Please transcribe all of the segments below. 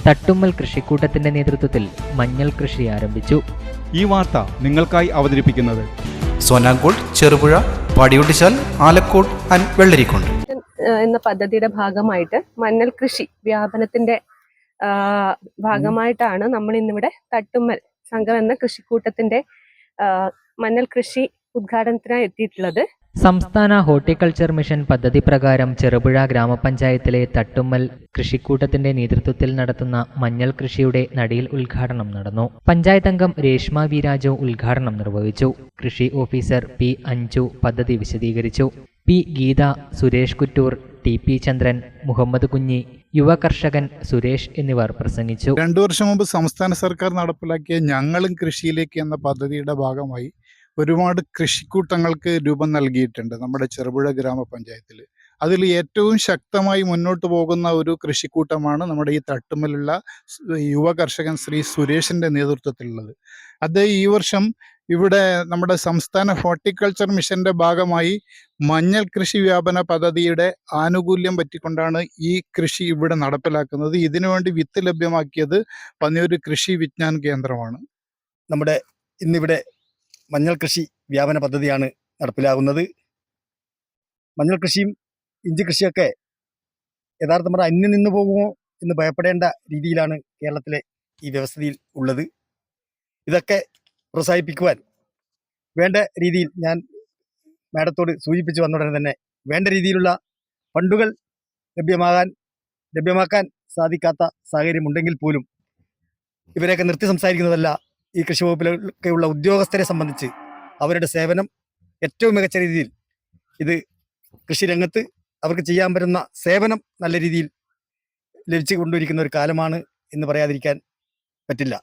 തട്ടുമ്മൽ കൃഷിക്കൂട്ടത്തിന്റെ നേതൃത്വത്തിൽ മഞ്ഞൾ കൃഷി ആരംഭിച്ചു. ഈ വാർത്ത നിങ്ങൾക്കായി അവതരിപ്പിക്കുന്നത് സോനാങ്കോട്, ചെറുപുഴ, പാടിയൊട്ടിച്ചാൽ, ആലക്കോട് ആൻഡ് വെള്ളരിക്കുണ്ട് എന്ന പദ്ധതിയുടെ ഭാഗമായിട്ട് മഞ്ഞൾ കൃഷി വ്യാപനത്തിന്റെ ഭാഗമായിട്ടാണ് നമ്മൾ ഇന്നിവിടെ തട്ടുമ്മൽ സംഘം എന്ന കൃഷിക്കൂട്ടത്തിന്റെ മഞ്ഞൾ കൃഷി ഉദ്ഘാടനത്തിനായി എത്തിയിട്ടുള്ളത്. സംസ്ഥാന ഹോർട്ടിക്കൾച്ചർ മിഷൻ പദ്ധതി പ്രകാരം ചെറുപുഴ ഗ്രാമപഞ്ചായത്തിലെ തട്ടുമ്മൽ കൃഷിക്കൂട്ടത്തിന്റെ നേതൃത്വത്തിൽ നടത്തുന്ന മഞ്ഞൾ കൃഷിയുടെ നടീൽ ഉദ്ഘാടനം നടന്നു. പഞ്ചായത്ത് അംഗം രേഷ്മ വി രാജു ഉദ്ഘാടനം നിർവഹിച്ചു. കൃഷി ഓഫീസർ പി അഞ്ജു പദ്ധതി വിശദീകരിച്ചു. P Geetha, Suresh Kuttur, T P Chandran, Muhammad Kunhi, യുവ കർഷകൻ സുരേഷ് എന്നിവർ പ്രസംഗിച്ചു. 2 വർഷം മുമ്പ് സംസ്ഥാന സർക്കാർ നടപ്പിലാക്കിയ ഞങ്ങളും കൃഷിയിലേക്ക് എന്ന പദ്ധതിയുടെ ഭാഗമായി ഒരുപാട് കൃഷിക്കൂട്ടങ്ങൾക്ക് രൂപം നൽകിയിട്ടുണ്ട് നമ്മുടെ ചെറുപുഴ ഗ്രാമപഞ്ചായത്തിൽ. അതിൽ ഏറ്റവും ശക്തമായി മുന്നോട്ട് പോകുന്ന ഒരു കൃഷിക്കൂട്ടമാണ് നമ്മുടെ ഈ തട്ടുമ്മലുള്ള യുവ കർഷകൻ ശ്രീ സുരേഷിൻ്റെ നേതൃത്വത്തിലുള്ളത്. അദ്ദേഹം ഈ വർഷം ഇവിടെ നമ്മുടെ സംസ്ഥാന ഹോർട്ടിക്കൾച്ചർ മിഷന്റെ ഭാഗമായി മഞ്ഞൾ കൃഷി വ്യാപന പദ്ധതിയുടെ ആനുകൂല്യം പറ്റിക്കൊണ്ടാണ് ഈ കൃഷി ഇവിടെ നടപ്പിലാക്കുന്നത്. ഇതിനുവേണ്ടി വിത്ത് ലഭ്യമാക്കിയത് പന്നിയൂർ കൃഷി വിജ്ഞാൻ കേന്ദ്രമാണ്. നമ്മുടെ ഇന്നിവിടെ മഞ്ഞൾ കൃഷി വ്യാപന പദ്ധതിയാണ് നടപ്പിലാകുന്നത്. മഞ്ഞൾ കൃഷിയും ഇഞ്ചി കൃഷിയൊക്കെ യഥാർത്ഥം പറഞ്ഞാൽ അന്യം നിന്ന് പോകുമോ എന്ന് ഭയപ്പെടേണ്ട രീതിയിലാണ് കേരളത്തിലെ ഈ വ്യവസ്ഥയിൽ ഉള്ളത്. ഇതൊക്കെ പ്രോത്സാഹിപ്പിക്കുവാൻ വേണ്ട രീതിയിൽ ഞാൻ മാഡത്തോട് സൂചിപ്പിച്ചു വന്ന ഉടനെ തന്നെ വേണ്ട രീതിയിലുള്ള ഫണ്ടുകൾ ലഭ്യമാക്കാൻ സാധിക്കാത്ത സാഹചര്യമുണ്ടെങ്കിൽ പോലും ഇവരെയൊക്കെ നിർത്തി സംസാരിക്കുന്നതല്ല. ഈ കൃഷി വകുപ്പിലൊക്കെയുള്ള ഉദ്യോഗസ്ഥരെ സംബന്ധിച്ച് അവരുടെ സേവനം ഏറ്റവും മികച്ച രീതിയിൽ ഇത് കൃഷിരംഗത്ത് അവർക്ക് ചെയ്യാൻ പറ്റുന്ന സേവനം നല്ല രീതിയിൽ ലഭിച്ചു കൊണ്ടിരിക്കുന്ന ഒരു കാലമാണ് എന്ന് പറയാതിരിക്കാൻ പറ്റില്ല.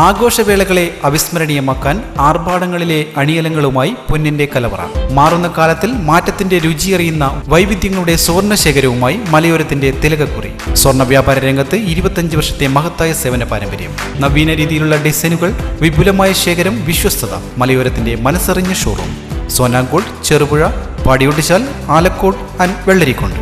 ആഘോഷവേളകളെ അവിസ്മരണീയമാക്കാൻ ആർഭാടങ്ങളിലെ അണിയലങ്ങളുമായി പൊന്നിന്റെ കലവറ. മാറുന്ന കാലത്തിൽ മാറ്റത്തിന്റെ രുചിയറിയുന്ന വൈവിധ്യങ്ങളുടെ സ്വർണ്ണശേഖരവുമായി മലയോരത്തിന്റെ തിലകക്കുറി. സ്വർണ്ണ വ്യാപാര രംഗത്ത് 25 വർഷത്തെ മഹത്തായ സേവന പാരമ്പര്യം. നവീന രീതിയിലുള്ള ഡിസൈനുകൾ, വിപുലമായ ശേഖരം, വിശ്വസ്തത. മലയോരത്തിന്റെ മനസ്സറിഞ്ഞ ഷോറൂം. സോനാങ്കോട്, ചെറുപുഴ, പാടിയൊട്ടിച്ചാൽ, ആലക്കോട് ആൻഡ് വെള്ളരിക്കുണ്ട്.